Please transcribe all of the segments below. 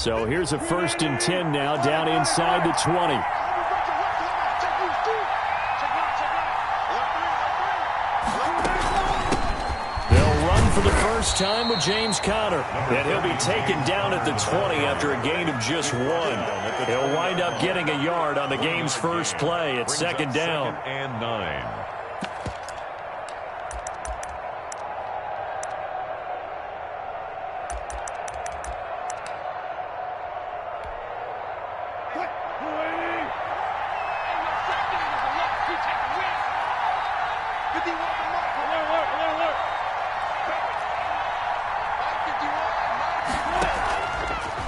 So here's a 1st and 10 now down inside the 20. They'll run for the first time with James Conner. And he'll be taken down at the 20 after a gain of just 1. He'll wind up getting a yard on the game's first play at 2nd down. 2nd and 9.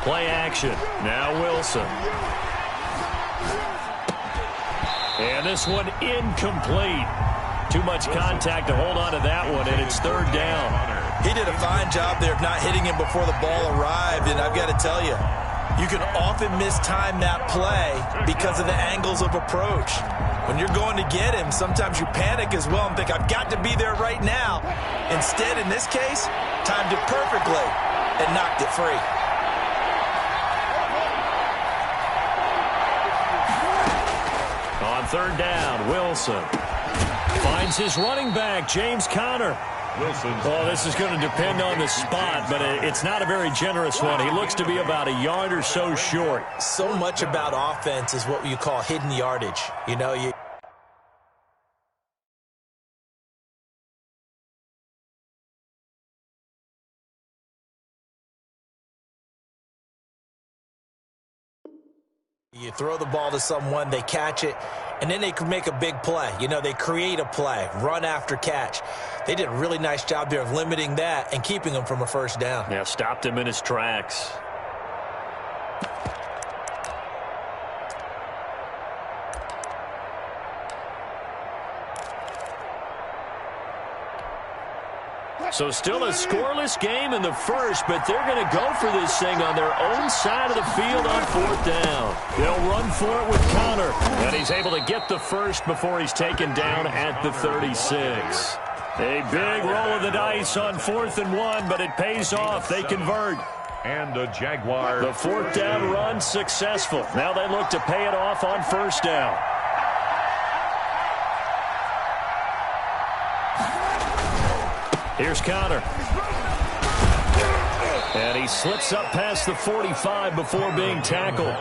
Play action. Now Wilson. And this one incomplete. Too much contact to hold on to that one, and it's 3rd down. He did a fine job there of not hitting him before the ball arrived, and I've got to tell you, you can often mistime that play because of the angles of approach. When you're going to get him, sometimes you panic as well and think, I've got to be there right now. Instead, in this case, timed it perfectly and knocked it free. On 3rd down, Wilson finds his running back, James Conner. Oh, this is going to depend on the spot, but it's not a very generous one. He looks to be about a yard or so short. So much about offense is what you call hidden yardage. You know, you throw the ball to someone, they catch it, and then they can make a big play. You know, they create a play, run after catch. They did a really nice job there of limiting that and keeping him from a 1st down. Yeah, stopped him in his tracks. So still a scoreless game in the first, but they're going to go for this thing on their own side of the field on 4th down. They'll run for it with Conner, and he's able to get the first before he's taken down at the 36. A big roll of the dice on 4th and 1, but it pays off. They convert. And the Jaguars. The 4th down run successful. Now they look to pay it off on 1st down. Here's Conner. And he slips up past the 45 before being tackled.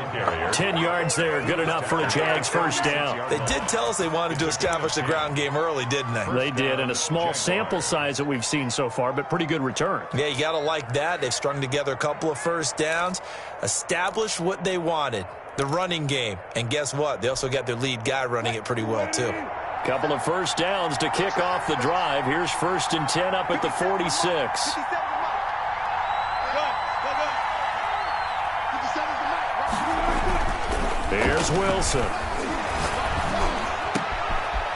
10 yards there, good enough for a Jags 1st down. They did tell us they wanted to establish the ground game early, didn't they? They did, and a small sample size that we've seen so far, but pretty good return. Yeah, you got to like that. They've strung together a couple of 1st downs, established what they wanted, the running game. And guess what? They also got their lead guy running it pretty well, too. Couple of 1st downs to kick off the drive. Here's 1st and 10 up at the 46. Here's Wilson.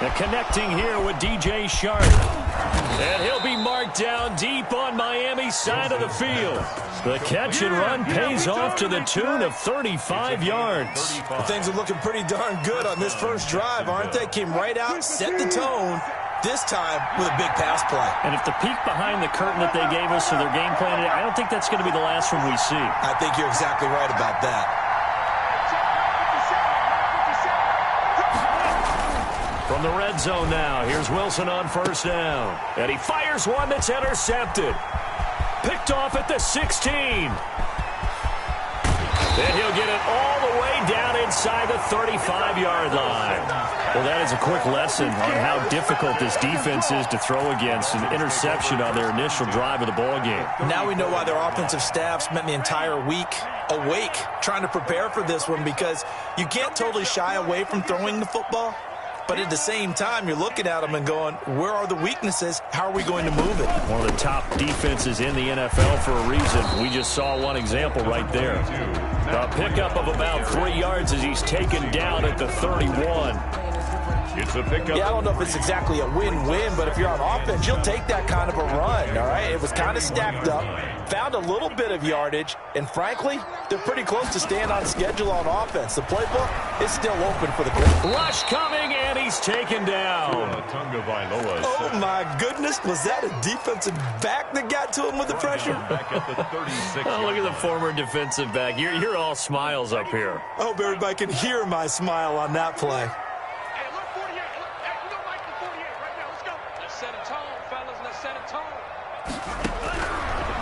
And connecting here with DJ Sharp. And he'll be marked down deep on Miami's side of the field. The catch and run pays off to the tune of 35 yards. Well, things are looking pretty darn good on this first drive, aren't they? Came right out, set the tone, this time with a big pass play. And if the peek behind the curtain that they gave us of their game plan, I don't think that's going to be the last one we see. I think you're exactly right about that. From the red zone now, here's Wilson on 1st down. And he fires one that's intercepted. Picked off at the 16. Then he'll get it all the way down inside the 35-yard line. Well, that is a quick lesson on how difficult this defense is to throw against. An interception on their initial drive of the ballgame. Now we know why their offensive staff spent the entire week awake trying to prepare for this one, because you can't totally shy away from throwing the football. But at the same time, you're looking at them and going, where are the weaknesses? How are we going to move it? One of the top defenses in the NFL for a reason. We just saw one example right there. A pickup of about 3 yards as he's taken down at the 31. It's a pickup. Yeah, I don't know if it's exactly a win-win, but if you're on offense, you'll take that kind of a run, all right? It was kind of stacked up, found a little bit of yardage, and frankly, they're pretty close to staying on schedule on offense. The playbook is still open for the Phins. Rush coming, and he's taken down. Oh, my goodness. Was that a defensive back that got to him with the pressure? Oh, look at the former defensive back. You're all smiles up here. I hope everybody can hear my smile on that play.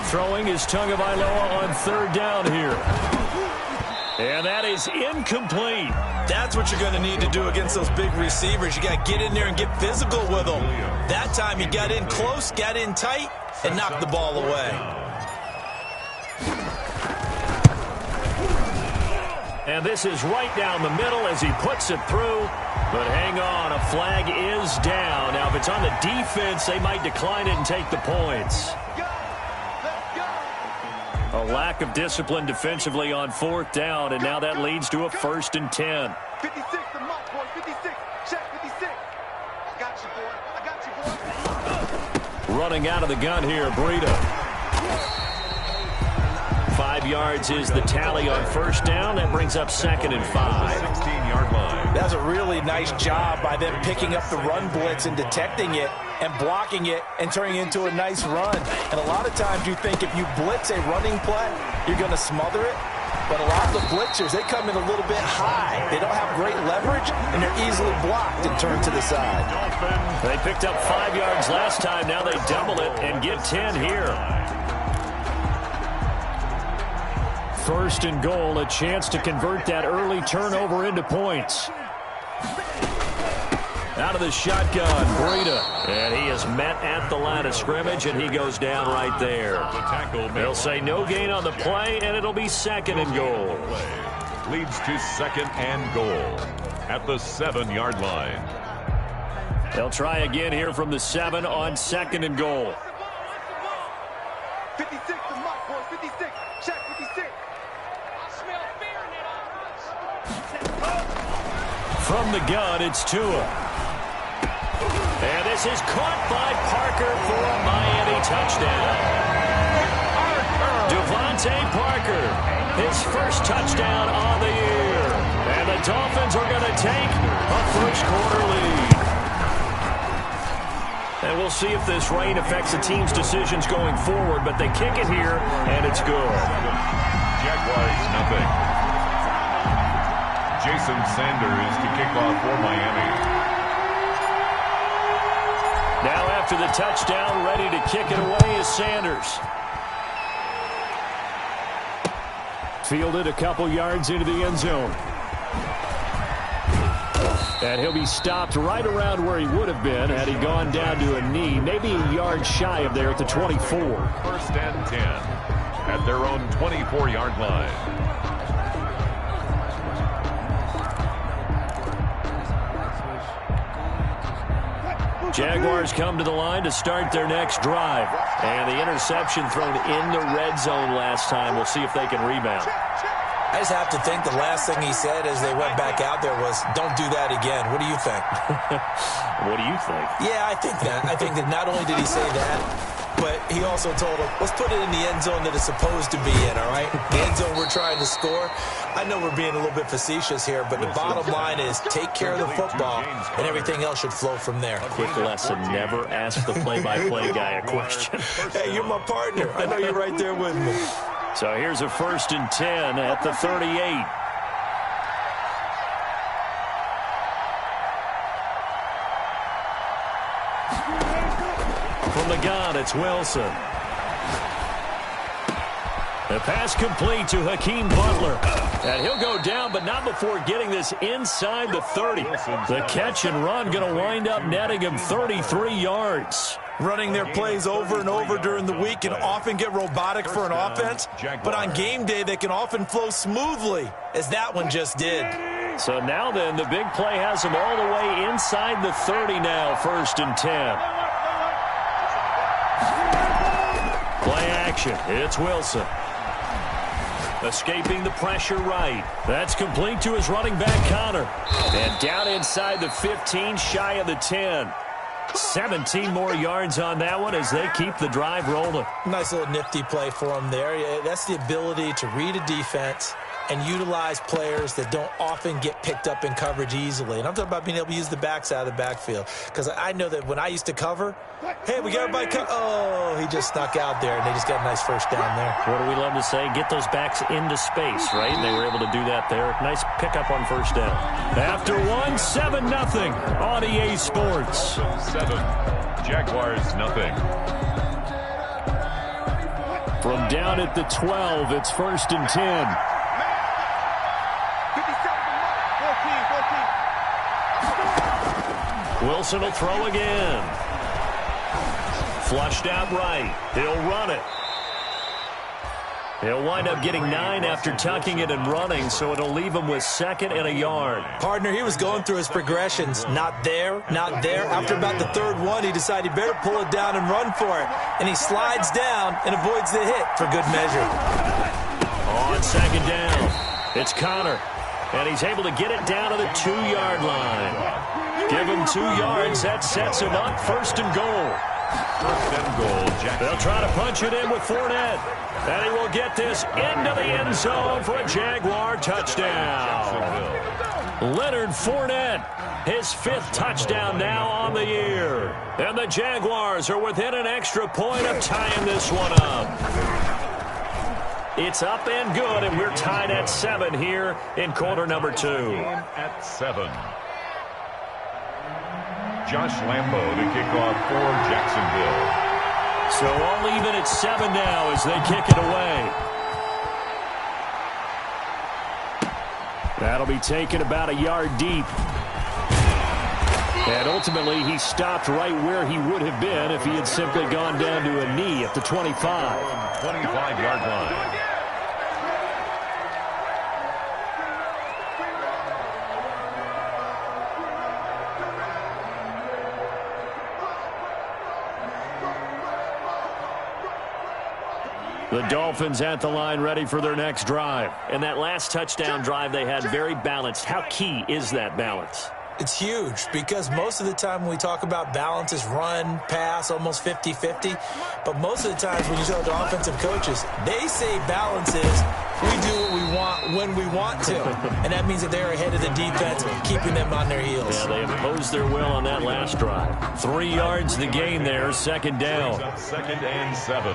Throwing is Tagovailoa on third down here. And that is incomplete. That's what you're going to need to do against those big receivers. You got to get in there and get physical with them. That time he got in close, got in tight, and knocked the ball away. And this is right down the middle as he puts it through. But hang on, a flag is down. Now, if it's on the defense, they might decline it and take the points. A lack of discipline defensively on fourth down, and now that leads to a 1st and 10. 56, the mark, boy. 56. Check 56. I got you, boy. Running out of the gun here, Breida. 5 yards is the tally on first down. That brings up 2nd and 5. 16-yard line. That's a really nice job by them picking up the run blitz and detecting it and blocking it and turning it into a nice run. And a lot of times you think if you blitz a running play, you're going to smother it. But a lot of the blitzers, they come in a little bit high. They don't have great leverage, and they're easily blocked and turned to the side. They picked up 5 yards last time. Now they double it and get 10 here. 1st and goal, a chance to convert that early turnover into points. Out of the shotgun, Breida. And he is met at the line of scrimmage, and he goes down right there. They'll say no gain on the play, and it'll be 2nd and goal. Leads to 2nd and goal at the 7-yard line. They'll try again here from the 7 on 2nd and goal. 56, the mark, boy. 56. Check 56. From the gun, it's Tua. And this is caught by Parker for a Miami touchdown. Devontae Parker, his first touchdown on the year. And the Dolphins are going to take a first-quarter lead. And we'll see if this rain affects the team's decisions going forward, but they kick it here, and it's good. Jaguars, nothing. Jason Sanders to kick off for Miami. Now after the touchdown, ready to kick it away is Sanders. Fielded a couple yards into the end zone. And he'll be stopped right around where he would have been had he gone down to a knee, maybe a yard shy of there at the 24. 1st and 10 at their own 24-yard line. Jaguars come to the line to start their next drive. And the interception thrown in the red zone last time. We'll see if they can rebound. I just have to think the last thing he said as they went back out there was, don't do that again. What do you think? What do you think? Yeah, I think that. I think that not only did he say that, but he also told him, let's put it in the end zone that it's supposed to be in, all right? The end zone we're trying to score. I know we're being a little bit facetious here, but the bottom line is take care of the football, and everything else should flow from there. Quick lesson, never ask the play-by-play guy a question. Hey, you're my partner. I know you're right there with me. So here's a 1st and 10 at the 38. From the gun, it's Wilson. The pass complete to Hakeem Butler. And he'll go down, but not before getting this inside the 30. The catch and run going to wind up netting him 33 yards. Running their plays over and over during the week can often get robotic for an offense, but on game day they can often flow smoothly, as that one just did. So now then, the big play has him all the way inside the 30 now, 1st and 10. Play action. It's Wilson. Escaping the pressure right. That's complete to his running back, Connor. And down inside the 15, shy of the 10. 17 more yards on that one as they keep the drive rolling. Nice little nifty play for him there. That's the ability to read a defense and utilize players that don't often get picked up in coverage easily. And I'm talking about being able to use the backside of the backfield. Because I know that when I used to cover, hey, we got everybody oh, he just snuck out there, and they just got a nice first down there. What do we love to say? Get those backs into space, right? And they were able to do that there. Nice pickup on first down. After one, 7-0 on EA Sports. 7, Jaguars nothing. From down at the 12, it's 1st and 10. Wilson will throw again. Flushed out right. He'll run it. He'll wind up getting 9 after tucking it and running, so it'll leave him with 2nd and a yard. Partner, he was going through his progressions. Not there, not there. After about the 3rd one, he decided he better pull it down and run for it. And he slides down and avoids the hit for good measure. On 2nd down, it's Connor. And he's able to get it down to the 2-yard line. Give him 2 yards. That sets him up. 1st and goal. 1st and goal, Jackson. They'll try to punch it in with Fournette. And he will get this into the end zone for a Jaguar touchdown. Leonard Fournette, his 5th touchdown now on the year. And the Jaguars are within an extra point of tying this one up. It's up and good, and we're tied at 7 here in quarter number 2. At 7. Josh Lambo to kick off for Jacksonville. So all even at 7 now as they kick it away. That'll be taken about a yard deep. And ultimately, he stopped right where he would have been if he had simply gone down to a knee at the 25. 25-yard line. The Dolphins at the line ready for their next drive. And that last touchdown drive they had very balanced. How key is that balance? It's huge because most of the time when we talk about balance is run, pass, almost 50-50. But most of the times when you talk to offensive coaches, they say balance is we do what we want when we want to. And that means that they're ahead of the defense, keeping them on their heels. Yeah, they imposed their will on that last drive. 3 yards the gain there, 2nd down. 2nd and 7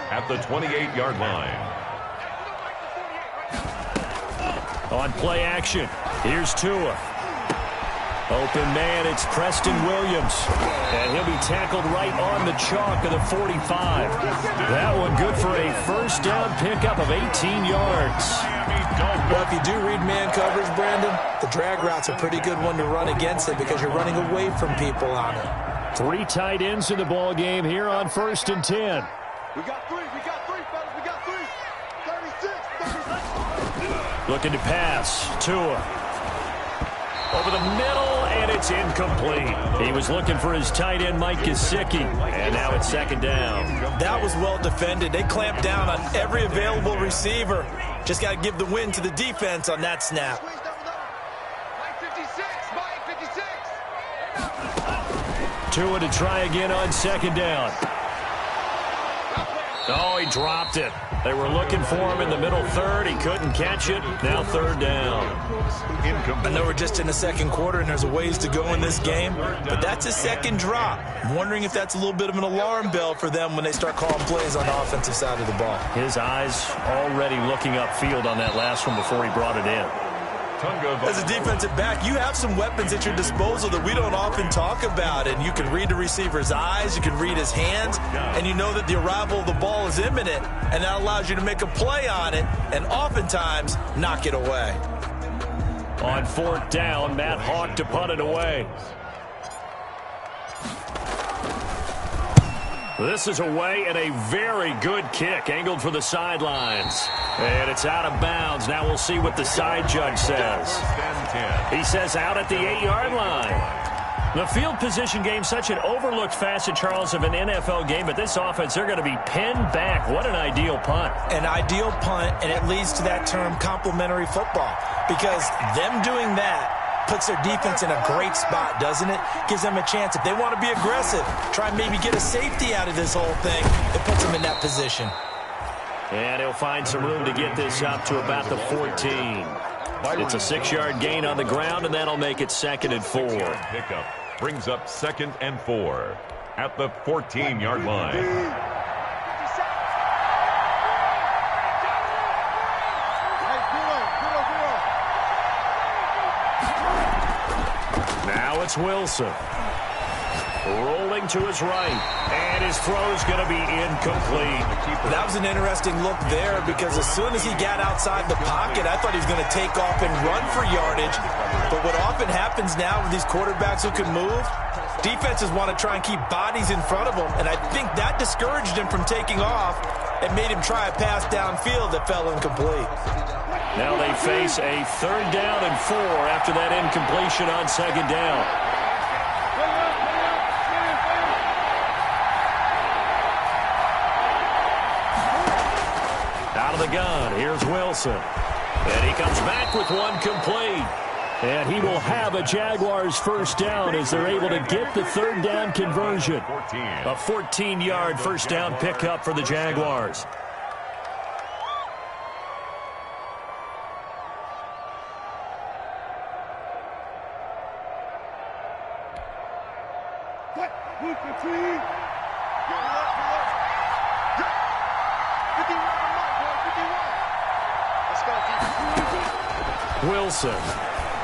at the 28-yard line. On play action, here's Tua. Open man, it's Preston Williams. And he'll be tackled right on the chalk of the 45. That one good for a 1st down pickup of 18 yards. Well, if you do read man coverage, Brandon, the drag route's a pretty good one to run against it because you're running away from people on it. 3 tight ends in the ball game here on 1st and 10. We got 3, fellas, we got 3. 36. Looking to pass, Tua. Over the middle, and it's incomplete. He was looking for his tight end, Mike Gesicki, and now it's 2nd down. That was well defended. They clamped down on every available receiver. Just got to give the win to the defense on that snap. Tua to try again on 2nd down. Oh, he dropped it. They were looking for him in the middle 3rd. He couldn't catch it. Now 3rd down. I know we're just in the 2nd quarter and there's a ways to go in this game, but that's a 2nd drop. I'm wondering if that's a little bit of an alarm bell for them when they start calling plays on the offensive side of the ball. His eyes already looking upfield on that last one before he brought it in. As a defensive back, you have some weapons at your disposal that we don't often talk about, and you can read the receiver's eyes, you can read his hands, and you know that the arrival of the ball is imminent, and that allows you to make a play on it and oftentimes knock it away. On 4th down, Matt Hawk to punt it away. This is away and a very good kick, angled for the sidelines. And it's out of bounds. Now we'll see what the side judge says. He says out at the 8-yard line. The field position game, such an overlooked facet, Charles, of an NFL game, but this offense, they're going to be pinned back. What an ideal punt. An ideal punt, and it leads to that term complementary football, because them doing that puts their defense in a great spot, doesn't it? Gives them a chance. If they want to be aggressive, try and maybe get a safety out of this whole thing, it puts them in that position. And he'll find some room to get this up to about the 14. It's a 6-yard gain on the ground, and that'll make it 2nd and 4. Pickup brings up 2nd and 4 at the 14-yard line. Now it's Wilson. Rolling to his right, and his throw's going to be incomplete. That was an interesting look there, because as soon as he got outside the pocket, I thought he was going to take off and run for yardage. But what often happens now with these quarterbacks who can move, defenses want to try and keep bodies in front of them, and I think that discouraged him from taking off and made him try a pass downfield that fell incomplete. Now they face a 3rd down and 4 after that incompletion on 2nd down. Out of the gun, here's Wilson. And he comes back with one complete. And he will have a Jaguars 1st down as they're able to get the 3rd down conversion. A 14-yard 1st down pickup for the Jaguars. Wilson.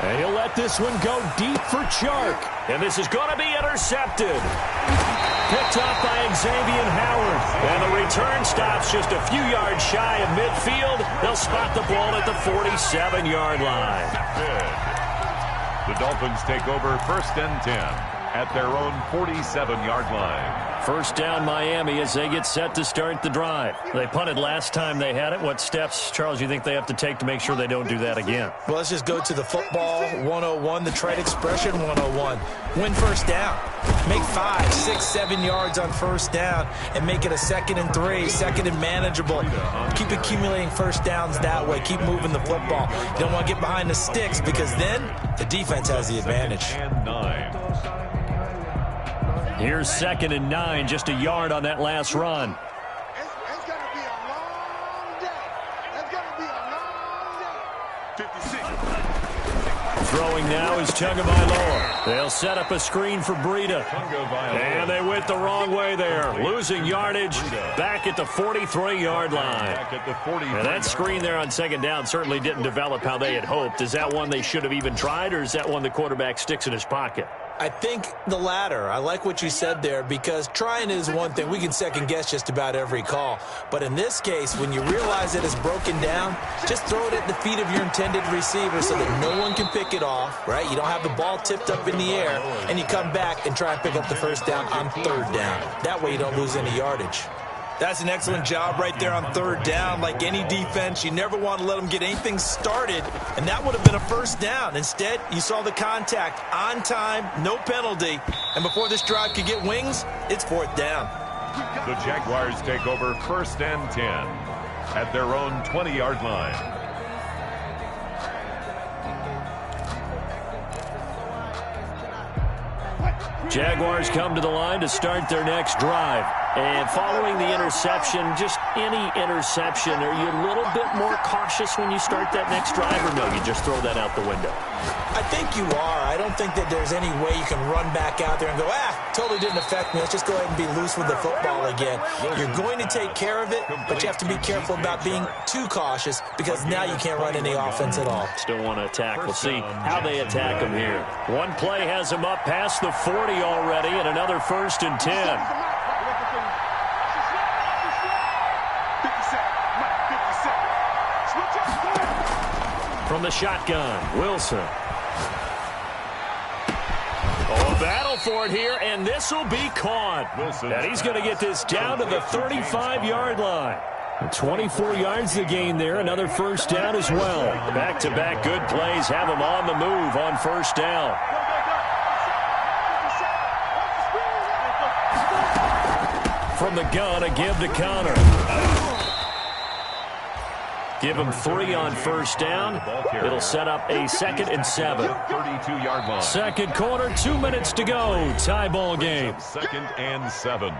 And he'll let this one go deep for Chark. And this is going to be intercepted. Picked off by Xavier Howard. And the return stops just a few yards shy of midfield. They'll spot the ball at the 47-yard line. The Dolphins take over 1st and 10 at their own 47-yard line. 1st down Miami as they get set to start the drive. They punted last time they had it. What steps, Charles, you think they have to take to make sure they don't do that again? Well, let's just go to the football 101, the trade expression 101. Win 1st down. Make 5, 6, 7 yards on 1st down and make it a 2nd and 3, 2nd and manageable. Keep accumulating 1st downs that way. Keep moving the football. You don't want to get behind the sticks, because then the defense has the advantage. And 9. Here's 2nd and 9, just a yard on that last run. It's going to be a long day. It's going to be a long day. 56. Throwing now is Tagovailoa. They'll set up a screen for Breida. And they went the wrong way there. Losing yardage back at the 43-yard line. And that screen there on 2nd down certainly didn't develop how they had hoped. Is that one they should have even tried, or is that one the quarterback sticks in his pocket? I think the latter. I like what you said there, because trying is one thing. We can second-guess just about every call. But in this case, when you realize that it's broken down, just throw it at the feet of your intended receiver so that no one can pick it off, right? You don't have the ball tipped up in the air, and you come back and try and pick up the 1st down on 3rd down. That way you don't lose any yardage. That's an excellent job right there on 3rd down. Like any defense, you never want to let them get anything started, and that would have been a 1st down. Instead, you saw the contact on time, no penalty, and before this drive could get wings, it's 4th down. The Jaguars take over 1st and 10 at their own 20-yard line. Jaguars come to the line to start their next drive. And following the interception, just any interception, are you a little bit more cautious when you start that next drive, or no, you just throw that out the window? I think you are. I don't think that there's any way you can run back out there and go, totally didn't affect me. Let's just go ahead and be loose with the football again. You're going to take care of it, but you have to be careful about being too cautious, because now you can't run any offense at all. Still want to attack. We'll see how they attack them here. One play has them up past the 40 already, and another 1st and 10. From the shotgun, Wilson. Oh, a battle for it here, and this will be caught. And he's going to get this down to the 35-yard line. 24 yards to gain there, another 1st down as well. Back-to-back good plays have him on the move on 1st down. from the gun, a give to Connor. Give him 3 on first down. It'll set up a 2nd and 7. 32-yard line. Second quarter, 2 minutes to go. Tie ball game. 2nd and 7.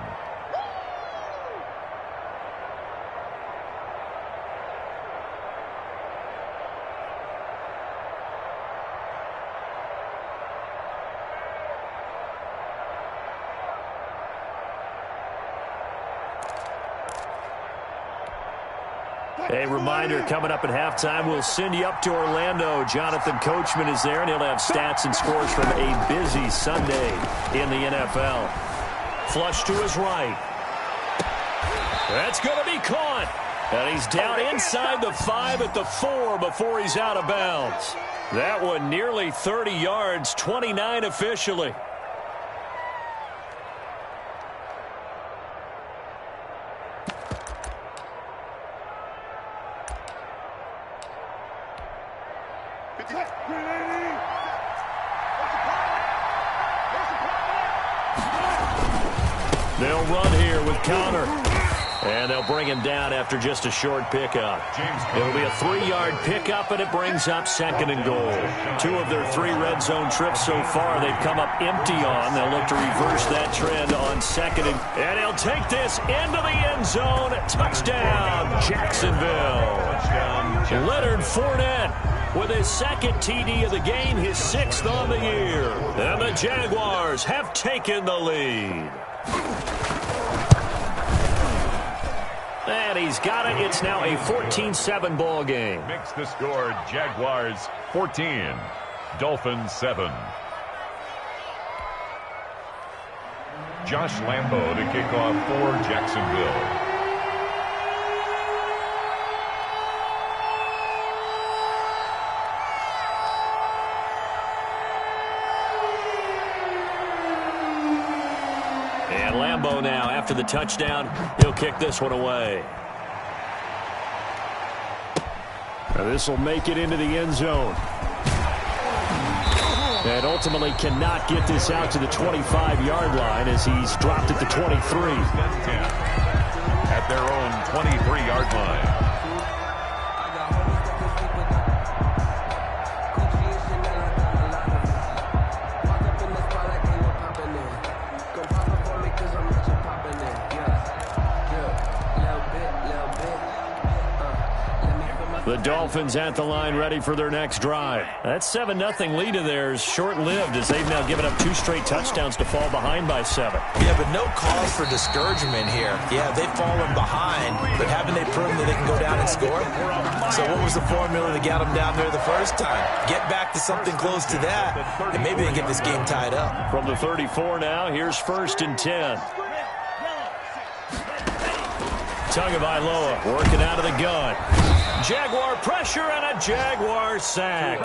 A reminder, coming up at halftime, we'll send you up to Orlando. Jonathan Coachman is there, and he'll have stats and scores from a busy Sunday in the NFL. Flush to his right. That's going to be caught. And he's down inside the 5 at the 4 before he's out of bounds. That one nearly 30 yards, 29 officially. They'll run here with Connor. And they'll bring him down after just a short pickup. It'll be a 3-yard pickup, and it brings up 2nd and goal. 2 of their 3 red zone trips so far they've come up empty on. They'll look to reverse that trend on 2nd. And he'll take this into the end zone. Touchdown, Jacksonville. Leonard Fournette with his 2nd TD of the game, his 6th on the year. And the Jaguars have taken the lead. And he's got it. It's now a 14-7 ball game. Makes the score Jaguars 14, Dolphins 7. Josh Lambo to kick off for Jacksonville. And Lambo now, after the touchdown, he'll kick this one away. This will make it into the end zone. And ultimately cannot get this out to the 25-yard line as he's dropped at the 23. At their own 23-yard line. The Dolphins at the line ready for their next drive. That 7-0 lead of theirs short-lived as they've now given up 2 straight touchdowns to fall behind by 7. Yeah, but no cause for discouragement here. Yeah, they've fallen behind, but haven't they proven that they can go down and score? So what was the formula that got them down there the first time? Get back to something close to that, and maybe they get this game tied up. From the 34 now, here's 1st and 10. Tagovailoa working out of the gun. Jaguar pressure and a Jaguar sack.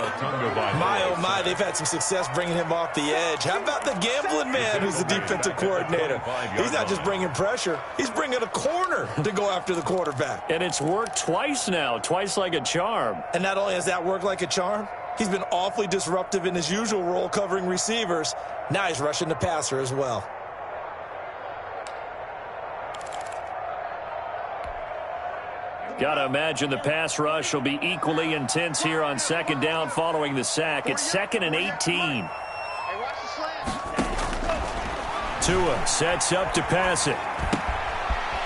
My, oh my, they've had some success bringing him off the edge. How about the gambling man who's the defensive coordinator? He's not just bringing pressure. He's bringing a corner to go after the quarterback. And it's worked twice now, twice like a charm. And not only has that worked like a charm, he's been awfully disruptive in his usual role covering receivers. Now he's rushing the passer as well. Got to imagine the pass rush will be equally intense here on 2nd down following the sack. It's 2nd and 18. Tua sets up to pass it.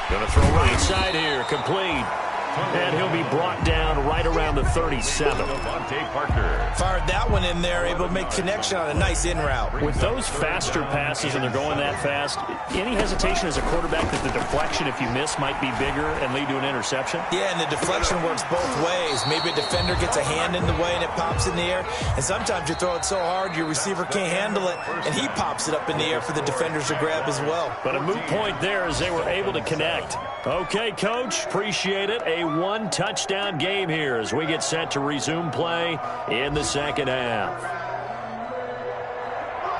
Going to throw right side here, complete. And he'll be brought down right around the 37. Fired that one in there, able to make connection on a nice in route. With those faster passes and they're going that fast, any hesitation as a quarterback that the deflection, if you miss, might be bigger and lead to an interception? Yeah, and the deflection works both ways. Maybe a defender gets a hand in the way and it pops in the air. And sometimes you throw it so hard your receiver can't handle it, and he pops it up in the air for the defenders to grab as well. But a moot point there as they were able to connect. Okay, Coach, appreciate it. A 1-touchdown game here as we get set to resume play in the 2nd half.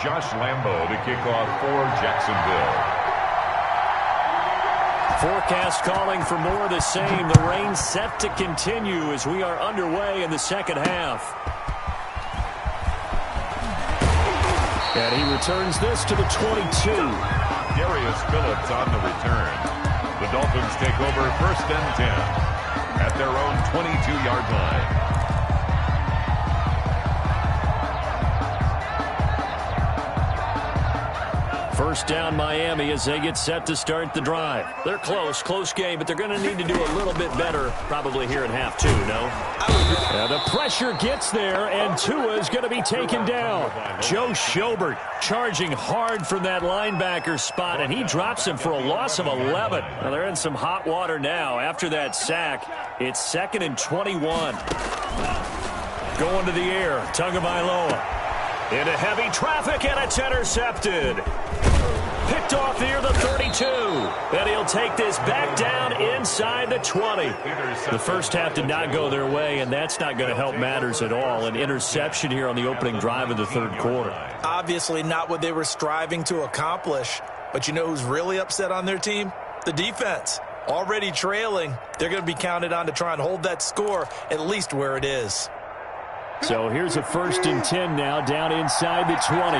Josh Lambo to kick off for Jacksonville. Forecast calling for more of the same. The rain set to continue as we are underway in the 2nd half. And he returns this to the 22. Phillips on the return. The Dolphins take over 1st and 10 at their own 22-yard line. First down Miami as they get set to start the drive. They're close game, but they're going to need to do a little bit better probably here in half two, no? The pressure gets there, and Tua is going to be taken down. Joe Schobert charging hard from that linebacker spot, and he drops him for a loss of 11. Now they're in some hot water now. After that sack, it's 2nd and 21. Going to the air, Tagovailoa. Into heavy traffic, and it's intercepted. Picked off near the 32. And he'll take this back down inside the 20. The first half did not go their way, and that's not going to help matters at all. An interception here on the opening drive of the third quarter. Obviously not what they were striving to accomplish. But you know who's really upset on their team? The defense. Already trailing. They're going to be counted on to try and hold that score at least where it is. So here's a 1st and 10 now down inside the 20.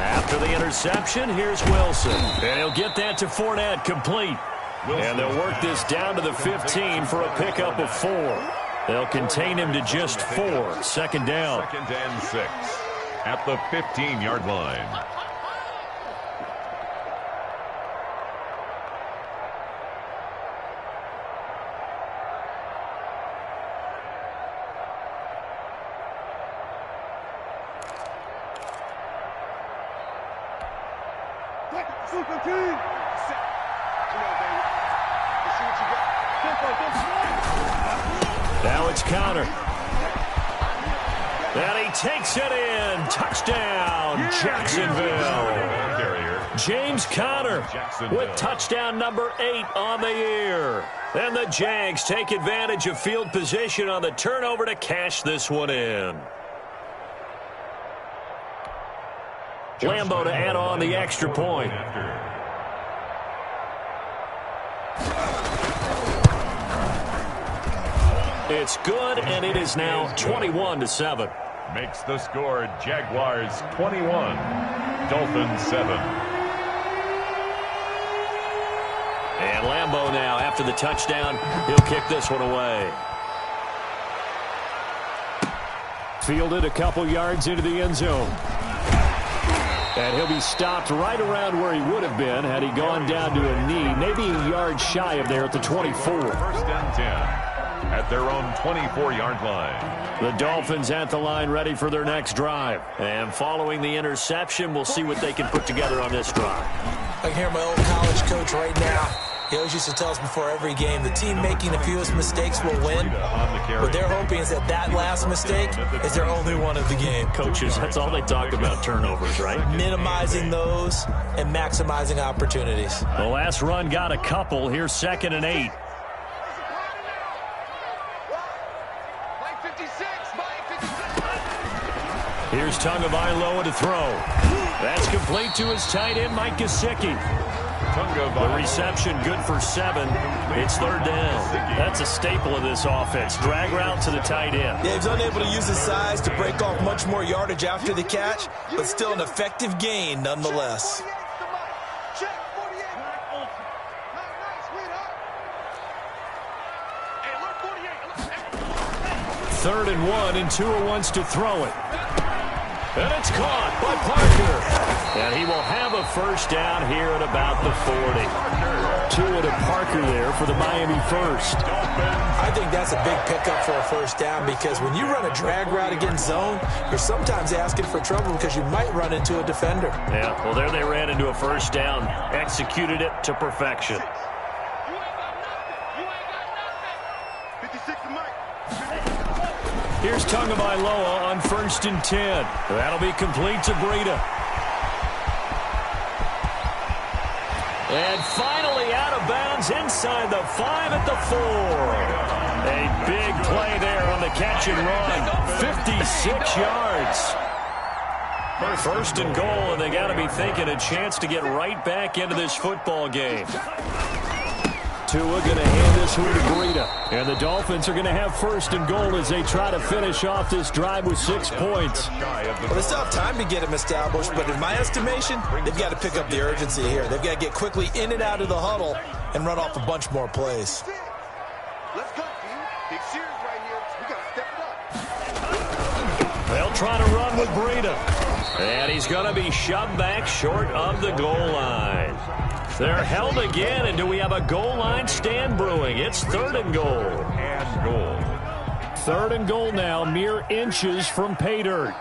After the interception, here's Wilson. And he'll get that to Fournette, complete. And they'll work this down to the 15 for a pickup of 4. They'll contain him to just 4. 2nd down. 2nd and 6 at the 15-yard line. Now it's Conner. And he takes it in. Touchdown, Jacksonville. James Conner with touchdown number 8 on the year. And the Jags take advantage of field position on the turnover to cash this one in. Lambeau to add on the extra point. It's good, and it is now 21-7. Makes the score Jaguars 21, Dolphins 7. And Lambeau now, after the touchdown, he'll kick this one away. Fielded a couple yards into the end zone. And he'll be stopped right around where he would have been had he gone down to a knee, maybe a yard shy of there at the 24. 1st and 10 at their own 24-yard line. The Dolphins at the line ready for their next drive. And following the interception, we'll see what they can put together on this drive. I can hear my old college coach right now. He always used to tell us before every game, the team making the fewest mistakes will win. What they're hoping is that last mistake is their only one of the game. Coaches, that's all they talk about, turnovers, right? Minimizing those and maximizing opportunities. The last run got a couple. Here's 2nd and 8. Here's Tagovailoa to throw. That's complete to his tight end, Mike Gesicki. The reception good for 7. It's 3rd down. That's a staple of this offense. Drag route to the tight end. Yeah, he's unable to use his size to break off much more yardage after the catch, but still an effective gain nonetheless. Third and 1, and Tua wants to throw it. And it's caught by Parker. And he will have a first down here at about the 40. Tua to Parker there for the Miami first. I think that's a big pickup for a first down because when you run a drag route against zone, you're sometimes asking for trouble because you might run into a defender. Yeah, well, there they ran into a first down. Executed it to perfection. Here's Tagovailoa on 1st and 10. That'll be complete to Breida. And finally out of bounds inside the 5 at the 4. A big play there on the catch and run. 56 yards. 1st and goal, and they got to be thinking a chance to get right back into this football game. Tua going to hand this one to Breida. And the Dolphins are going to have first and goal as they try to finish off this drive with 6 points. Well, they still have time to get him established, but in my estimation, they've got to pick up the urgency here. They've got to get quickly in and out of the huddle and run off a bunch more plays. Let's go, team. Big series right here. We got to step it up. They'll try to run with Breida. And he's going to be shoved back short of the goal line. They're held again, and do we have a goal line stand brewing? It's 3rd and goal. 3rd and goal now, mere inches from pay dirt.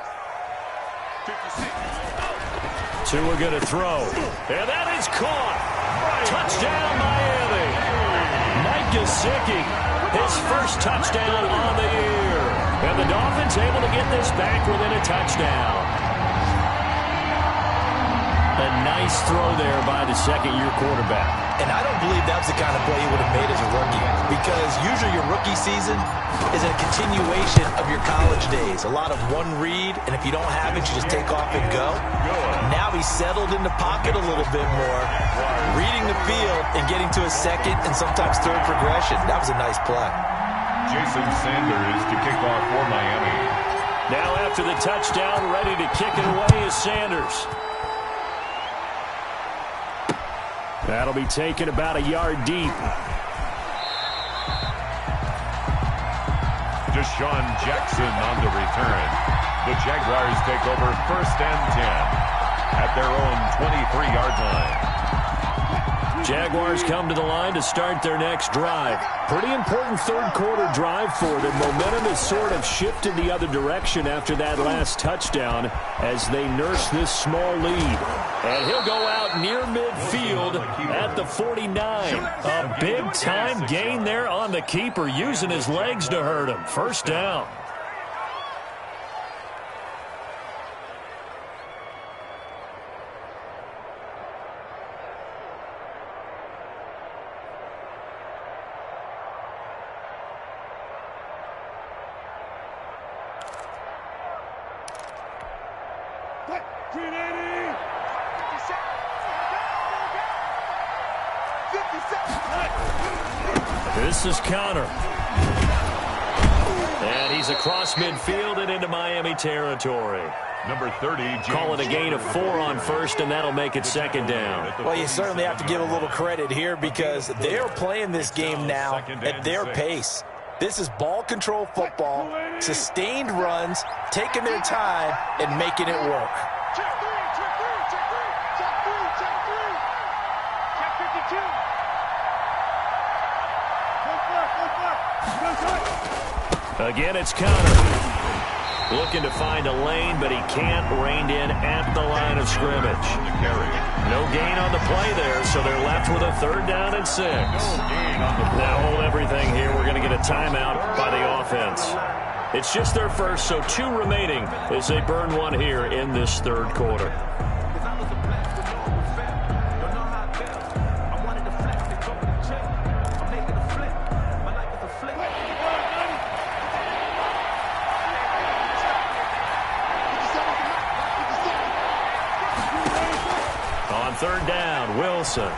Tua going to throw. And that is caught. Touchdown, Miami. Mike Gesicki, his first touchdown on the year. And the Dolphins able to get this back within a touchdown. A nice throw there by the second-year quarterback. And I don't believe that was the kind of play he would have made as a rookie, because usually your rookie season is a continuation of your college days. A lot of one read, and if you don't have it, you just take off and go. Now he's settled in the pocket a little bit more, reading the field and getting to a second and sometimes third progression. That was a nice play. Jason Sanders to kick off for Miami. Now after the touchdown, ready to kick it away is Sanders. That'll be taken about a yard deep. Deshaun Jackson on the return. The Jaguars take over 1st and 10 at their own 23-yard line. Jaguars come to the line to start their next drive. Pretty important third-quarter drive for them. Momentum has sort of shifted the other direction after that last touchdown as they nurse this small lead. And he'll go out near midfield at the 49. A big-time gain there on the keeper, using his legs to hurt him. First down. This is Connor. And he's across midfield and into Miami territory. Number 30, James. Call it a gain of 4 on first, and that'll make it 2nd down. Well, you certainly have to give a little credit here because they're playing this game now at their pace. This is ball control football, sustained runs, taking their time, and making it work. Check 3, check 3, check 3, check 3, check 3. Check 52. Again, it's Connor. Looking to find a lane, but he can't. Reined in at the line of scrimmage. No gain on the play there, so they're left with a 3rd down and 6. Now hold everything here. We're going to get a timeout by the offense. It's just their first, so 2 remaining as they burn one here in this 3rd quarter. On 3rd down, Wilson.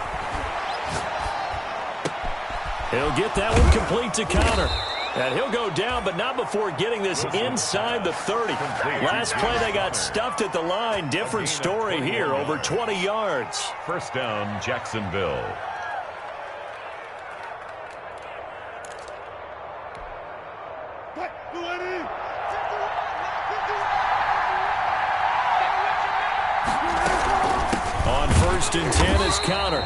He'll get that one complete to Connor. And he'll go down, but not before getting this inside the 30. Last play, they got stuffed at the line. Different story here, over 20 yards. 1st down, Jacksonville. On 1st and 10 is Connor.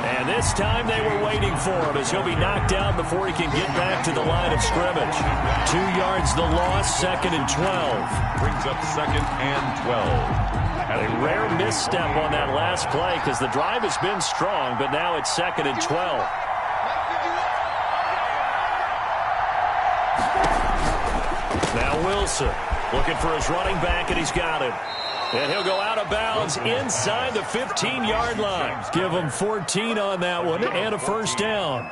And this time they were waiting for him as he'll be knocked down before he can get back to the line of scrimmage. 2 yards the loss, 2nd and 12. Brings up 2nd and 12. A rare misstep on that last play because the drive has been strong, but now it's 2nd and 12. Now Wilson looking for his running back, and he's got it. And he'll go out of bounds inside the 15-yard line. Give him 14 on that one and a 1st down.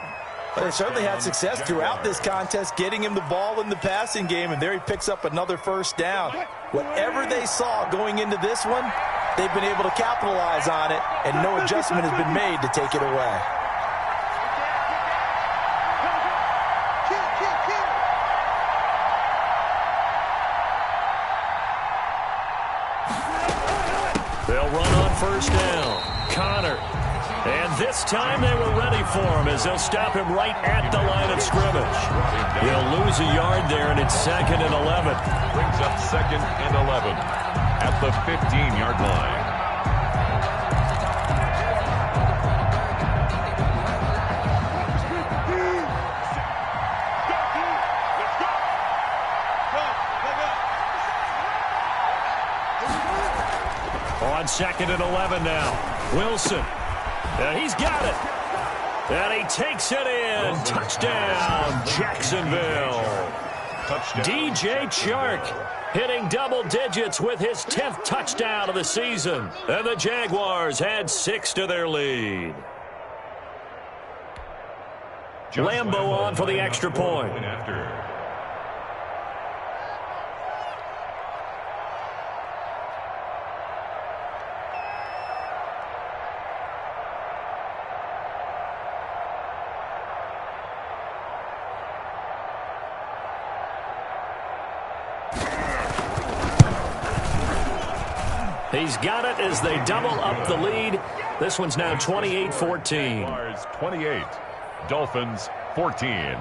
Well, they certainly had success throughout this contest, getting him the ball in the passing game, and there he picks up another 1st down. Whatever they saw going into this one, they've been able to capitalize on it, and no adjustment has been made to take it away. first down. Connor. And this time they were ready for him as they'll stop him right at the line of scrimmage. He'll lose a yard there, and it's 2nd and 11. Brings up 2nd and 11 at the 15-yard line. On 2nd and 11 now. Wilson. And he's got it. And he takes it in. Touchdown, Jacksonville. DJ Chark hitting double digits with his 10th touchdown of the season. And the Jaguars add 6 to their lead. Lambo on for the extra point. He's got it as they double up the lead. This one's now 28-14. 28, Dolphins 14.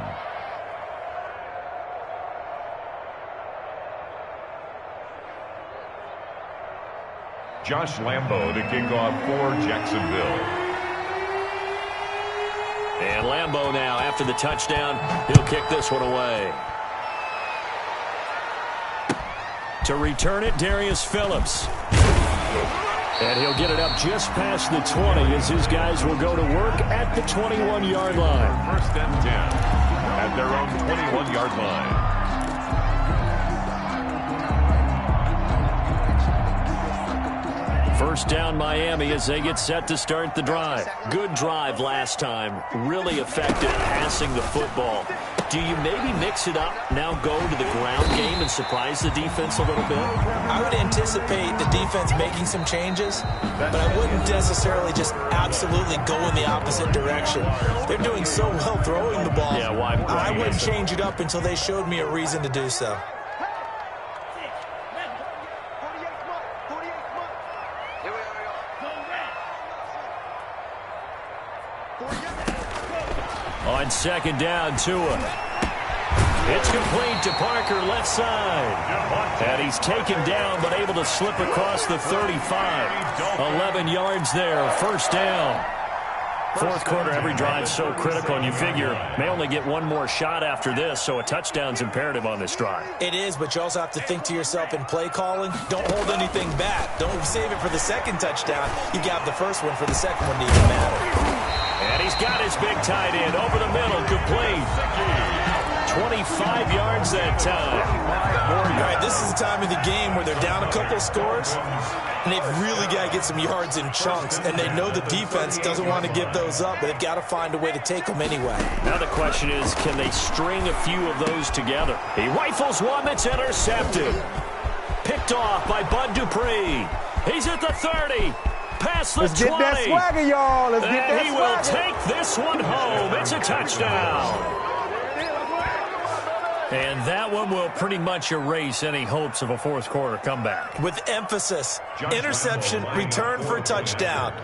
Josh Lambo to kick off for Jacksonville. And Lambo now, after the touchdown, he'll kick this one away. To return it, Darius Phillips. And he'll get it up just past the 20 as his guys will go to work at the 21-yard line. 1st and 10 at their own 21-yard line. First down, Miami, as they get set to start the drive. Good drive last time. Really effective passing the football. Do you maybe mix it up, now go to the ground game and surprise the defense a little bit? I would anticipate the defense making some changes, but I wouldn't necessarily just absolutely go in the opposite direction. They're doing so well throwing the ball. Yeah, why I wouldn't change it up until they showed me a reason to do so. On 2nd down, Tua. It's complete to Parker, left side. And he's taken down, but able to slip across the 35. 11 yards there, 1st down. 4th quarter, every drive so critical, and you figure may only get one more shot after this, so a touchdown's imperative on this drive. It is, but you also have to think to yourself in play calling, don't hold anything back. Don't save it for the 2nd touchdown. You got the 1st one for the 2nd one to even matter. And he's got his big tight end over the middle, complete. 25 yards that time. All right, this is the time of the game where they're down a couple scores, and they've really got to get some yards in chunks, and they know the defense doesn't want to give those up, but they've got to find a way to take them anyway. Now the question is, can they string a few of those together? He rifles one that's intercepted. Picked off by Bud Dupree. He's at the 30. Past the 20. Let's get that swagger, y'all. Let's get that he swagger. will take this one home. It's a touchdown. And that one will pretty much erase any hopes of a 4th quarter comeback. With emphasis, interception, return for touchdown.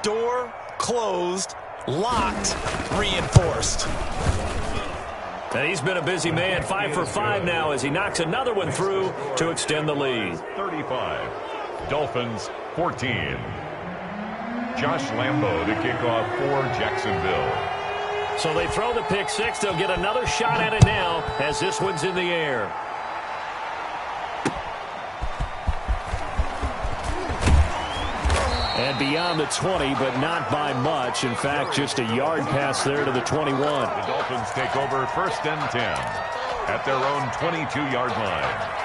Door closed, locked, reinforced. And he's been a busy man, 5 for 5 now as he knocks another one through to extend the lead. 35, Dolphins 14. Josh Lambo to kick off for Jacksonville. So they throw the pick 6. They'll get another shot at it now as this one's in the air. And beyond the 20, but not by much. In fact, just a yard pass there to the 21. The Dolphins take over 1st and 10 at their own 22-yard line.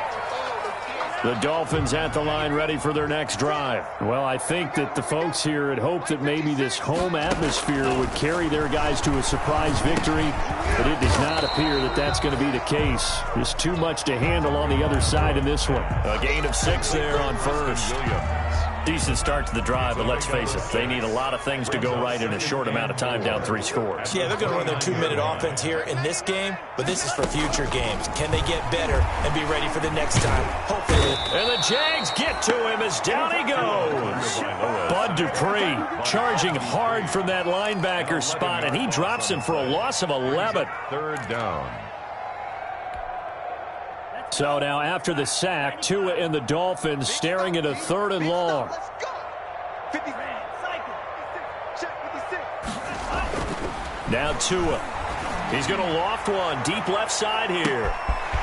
The Dolphins at the line ready for their next drive. Well, I think that the folks here had hoped that maybe this home atmosphere would carry their guys to a surprise victory, but it does not appear that that's going to be the case. There's too much to handle on the other side in this one. A gain of 6 there on first. Decent start to the drive, but let's face it, they need a lot of things to go right in a short amount of time, down 3 scores. Yeah, they're going to run their 2-minute offense here in this game, but this is for future games. Can they get better and be ready for the next time? Hopefully. And the Jags get to him as down he goes. Dupree charging hard from that linebacker spot, and he drops him for a loss of 11. Third down. So now after the sack, Tua and the Dolphins staring at a 3rd and long. Now Tua. He's going to loft one deep left side here.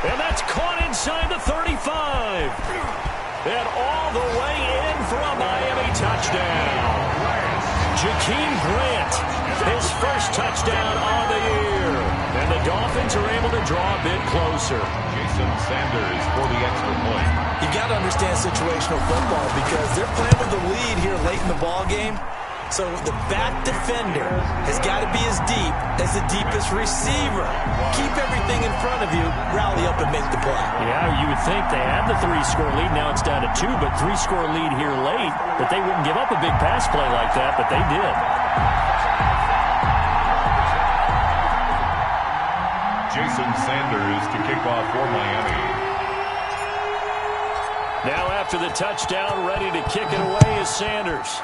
And that's caught inside the 35. And all the way in for a Miami touchdown. Jakeem Grant, his first touchdown on the year. And the Dolphins are able to draw a bit closer. Jason Sanders for the extra point. You got to understand situational football because they're playing with the lead here late in the ball game. So the back defender has got to be as deep as the deepest receiver. Keep everything in front of you, rally up and make the play. Yeah, you would think they had the 3-score lead. Now it's down to 2, but 3-score lead here late. That they wouldn't give up a big pass play like that, but they did. Jason Sanders to kick off for Miami. Now after the touchdown, ready to kick it away is Sanders.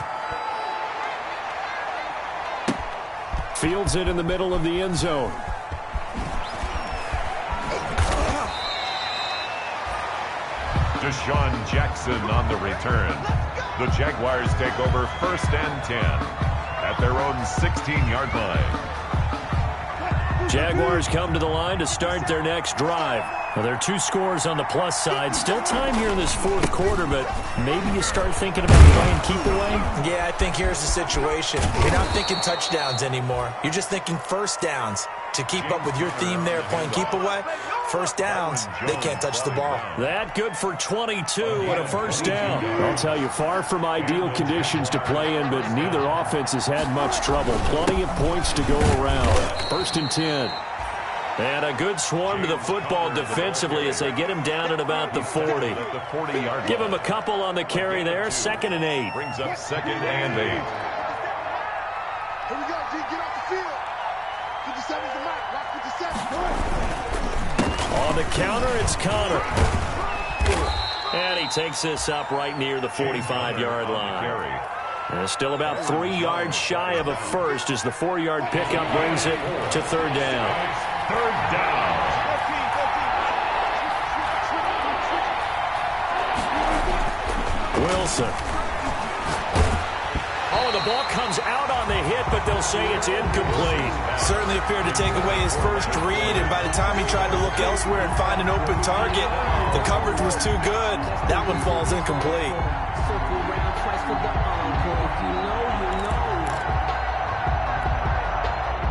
Fields it in the middle of the end zone. Deshaun Jackson on the return. The Jaguars take over 1st and 10 at their own 16-yard line. Jaguars come to the line to start their next drive. Well, there are 2 scores on the plus side. Still time here in this 4th quarter, but maybe you start thinking about playing keep away? Yeah, I think here's the situation. You're not thinking touchdowns anymore. You're just thinking first downs. To keep up with your theme there, playing keep away, first downs, they can't touch the ball. That good for 22 and a first down. I'll tell you, far from ideal conditions to play in, but neither offense has had much trouble. Plenty of points to go around. 1st and 10. And a good swarm to the football defensively as they get him down at about the 40. Give him a couple on the carry there. 2nd and 8. Brings up 2nd and 8. Here we go, G. Get off the field. 57's the mark. Rock 57. On the counter, it's Connor. And he takes this up right near the 45-yard line. And still about 3 yards shy of a first as the 4-yard pickup brings it to 3rd down. 3rd down. Wilson. Oh, the ball comes out on the hit, but they'll say it's incomplete. Certainly appeared to take away his first read, and by the time he tried to look elsewhere and find an open target, the coverage was too good. That one falls incomplete.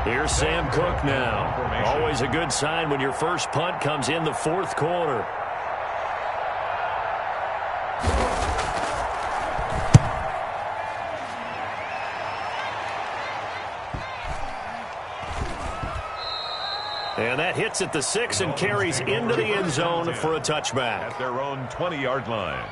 Here's Sam Cook now. Always a good sign when your first punt comes in the 4th quarter. And that hits at the 6 and carries into the end zone for a touchback. At their own 20-yard line.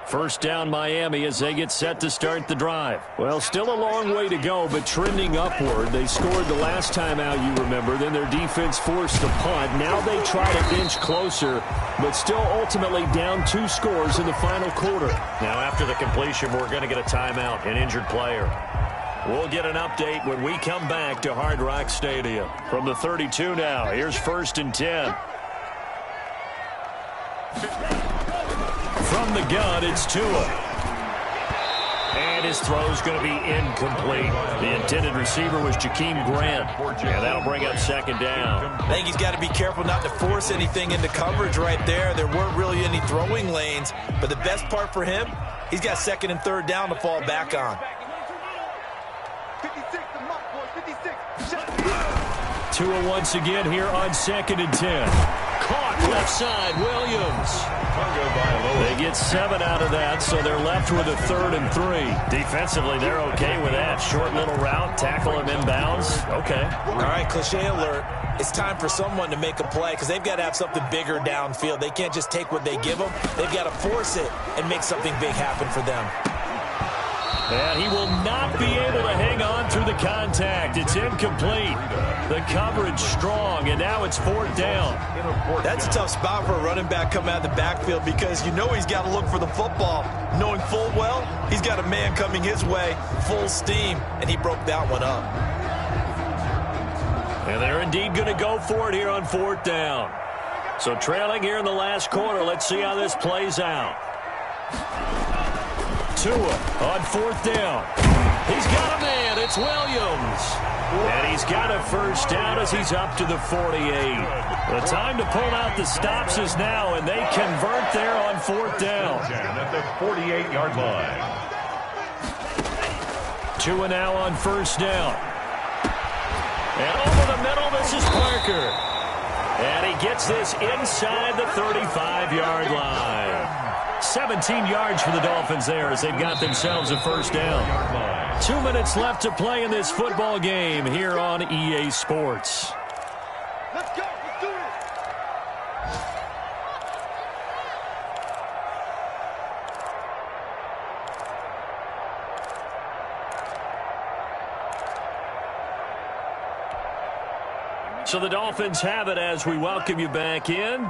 First down Miami as they get set to start the drive. Well, still a long way to go, but trending upward. They scored the last time out, you remember. Then their defense forced the punt. Now they try to inch closer, but still ultimately down 2 scores in the final quarter. Now after the completion, we're going to get a timeout, an injured player. We'll get an update when we come back to Hard Rock Stadium. From the 32 now, here's 1st and 10. From the gun, it's Tua. And his throw's going to be incomplete. The intended receiver was Jakeem Grant. And that'll bring up 2nd down. I think he's got to be careful not to force anything into coverage right there. There weren't really any throwing lanes. But the best part for him, he's got 2nd and 3rd down to fall back on. 56, the mark, boys. 56. Tua once again here on 2nd and 10. Caught left side, Williams. They get 7 out of that, so they're left with a 3rd and 3. Defensively, they're okay with that. Short little route, tackle him inbounds. Okay. All right, cliche alert. It's time for someone to make a play because they've got to have something bigger downfield. They can't just take what they give them. They've got to force it and make something big happen for them. And he will not be able to hang on through the contact. It's incomplete. The coverage strong, and now it's 4th down. That's a tough spot for a running back coming out of the backfield because you know he's got to look for the football, knowing full well he's got a man coming his way, full steam, and he broke that one up. And they're indeed going to go for it here on 4th down. So trailing here in the last quarter, let's see how this plays out. Tua on 4th down. He's got a man. It's Williams. And he's got a first down as he's up to the 48. The time to pull out the stops is now, and they convert there on 4th down. At the 48-yard line. Tua now on 1st down. And over the middle, this is Parker. And he gets this inside the 35-yard line. 17 yards for the Dolphins there as they've got themselves a first down. 2 minutes left to play in this football game here on EA Sports. Let's go. Let's do it. So the Dolphins have it as we welcome you back in.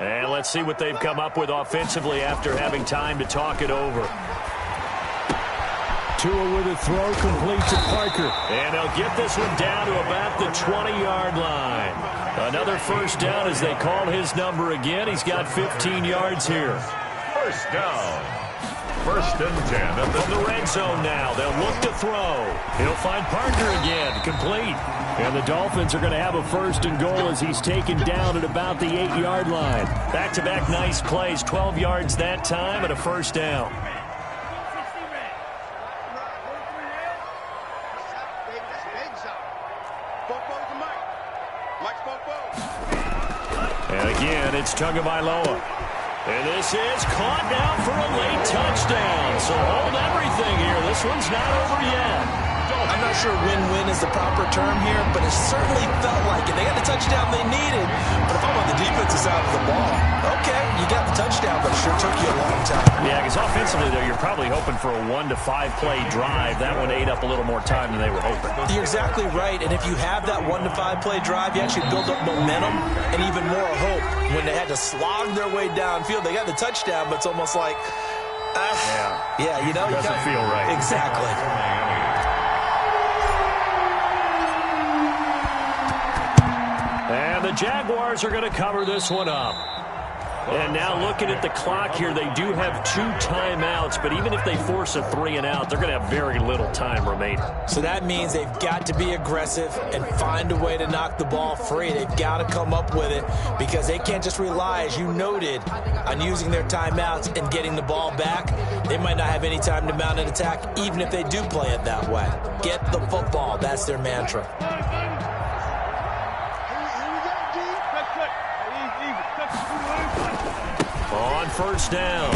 And let's see what they've come up with offensively after having time to talk it over. Tua with a throw complete to Parker. And they'll get this one down to about the 20-yard line. Another first down as they call his number again. He's got 15 yards here. First down. 1st and 10. From the red zone now. They'll look to throw. He'll find Parker again. Complete. And the Dolphins are going to have a 1st and goal as he's taken down at about the 8-yard line. Back-to-back nice plays. 12 yards that time and a first down. And again, it's Tagovailoa. And this is caught now for a late touchdown. So hold everything here. This one's not over yet. I'm not sure win-win is the proper term here, but it certainly felt like it. They got the touchdown they needed, but if I'm on the defensive side of the ball, okay, you got the touchdown, but it sure took you a long time. Yeah, because offensively, though, you're probably hoping for a 1 to 5 play drive. That one ate up a little more time than they were hoping. You're exactly right, and if you have that 1 to 5 play drive, you actually build up momentum and even more hope. When they had to slog their way downfield, they got the touchdown, but it's almost like, yeah, you know. Doesn't feel right. Exactly. And the Jaguars are going to cover this one up. And now looking at the clock here, they do have 2 timeouts, but even if they force a 3 and out, they're going to have very little time remaining. So that means they've got to be aggressive and find a way to knock the ball free. They've got to come up with it because they can't just rely, as you noted, on using their timeouts and getting the ball back. They might not have any time to mount an attack, even if they do play it that way. Get the football. That's their mantra. On first down,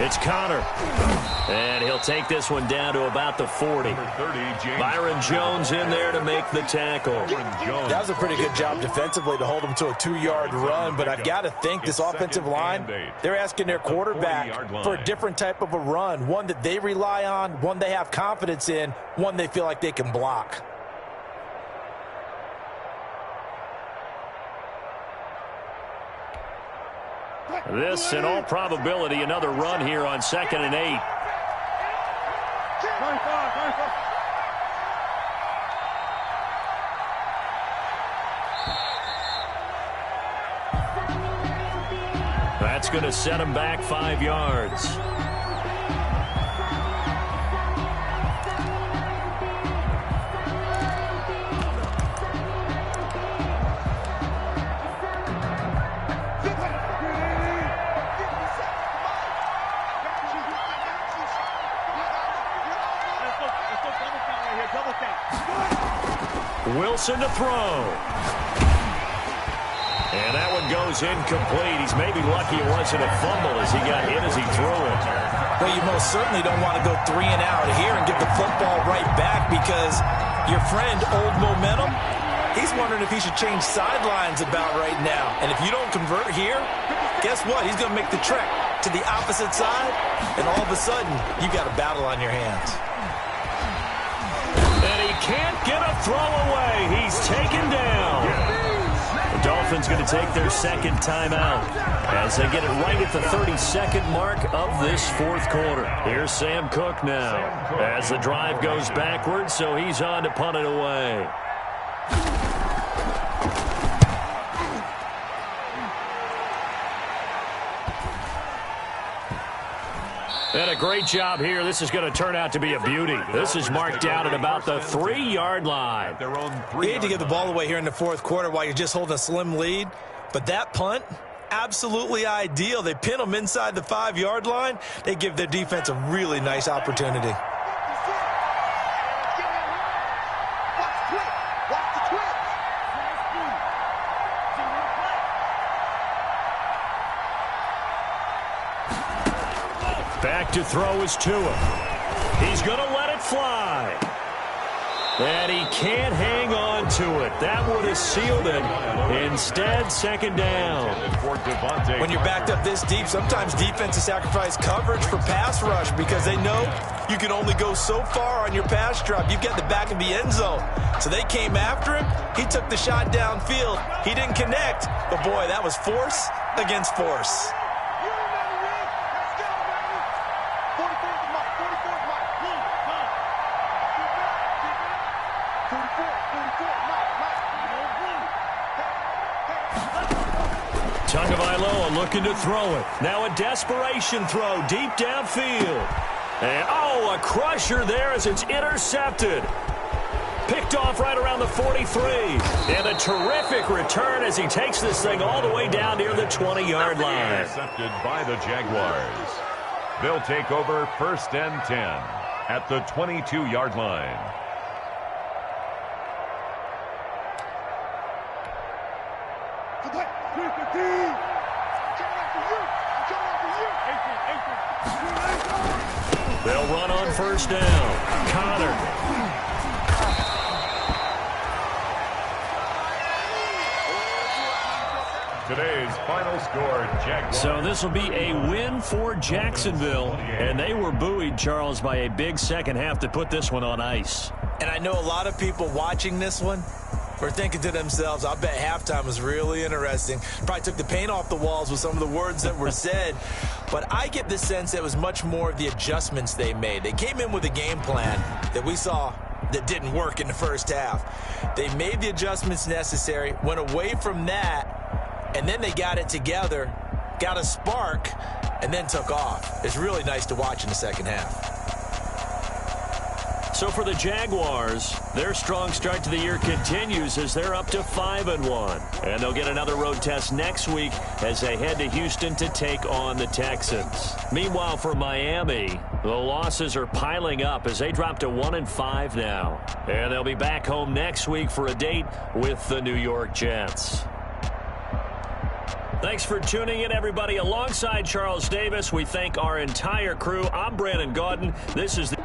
it's Connor. And he'll take this one down to about the 40. Byron Jones in there to make the tackle. That was a pretty good job defensively to hold him to a 2-yard run, but I've got to think this offensive line, they're asking their quarterback for a different type of a run, one that they rely on, one they have confidence in, one they feel like they can block. This, in all probability, another run here on 2nd and 8. That's going to set him back 5 yards. Wilson to throw. And that one goes incomplete. He's maybe lucky it wasn't a fumble as he got hit as he threw it. Well, you most certainly don't want to go 3 and out here and get the football right back because your friend, Old Momentum, he's wondering if he should change sidelines about right now. And if you don't convert here, guess what? He's going to make the trek to the opposite side, and all of a sudden, you got a battle on your hands. can't get a throw away. He's taken down. The Dolphins going to take their second timeout as they get it right at the 32nd mark of this fourth quarter. Here's Sam Cook now as the drive goes backwards, so he's on to punt it away. And a great job here. This is going to turn out to be a beauty. This is marked out at about the 3-yard line. You hate to give the ball away here in the fourth quarter while you're just holding a slim lead. But that punt, absolutely ideal. They pin them inside the 5-yard line. They give their defense a really nice opportunity. Back to throw is Tua. He's going to let it fly. And he can't hang on to it. That would have sealed it. Instead, second down. When you're backed up this deep, sometimes defenses sacrifice coverage for pass rush because they know you can only go so far on your pass drop. You've got the back of the end zone. So they came after him. He took the shot downfield. He didn't connect. But, boy, that was force against force. Tagovailoa looking to throw it. Now a desperation throw deep downfield. And, a crusher there as it's intercepted. Picked off right around the 43. And a terrific return as he takes this thing all the way down near the 20-yard line. Intercepted by the Jaguars. They'll take over 1st and 10 at the 22-yard line. They'll run on 1st down. Connor. Today's final score, Jaguars. So this will be a win for Jacksonville. And they were buoyed, Charles, by a big second half to put this one on ice. And I know a lot of people watching this one were thinking to themselves, I bet halftime was really interesting. Probably took the paint off the walls with some of the words that were said. But I get the sense it was much more of the adjustments they made. They came in with a game plan that we saw that didn't work in the first half. They made the adjustments necessary, went away from that, and then they got it together, got a spark, and then took off. It's really nice to watch in the second half. So for the Jaguars, their strong start to the year continues as they're up to 5-1. And they'll get another road test next week as they head to Houston to take on the Texans. Meanwhile, for Miami, the losses are piling up as they drop to 1-5 now. And they'll be back home next week for a date with the New York Jets. Thanks for tuning in, everybody. Alongside Charles Davis, we thank our entire crew. I'm Brandon Gaudin. This is the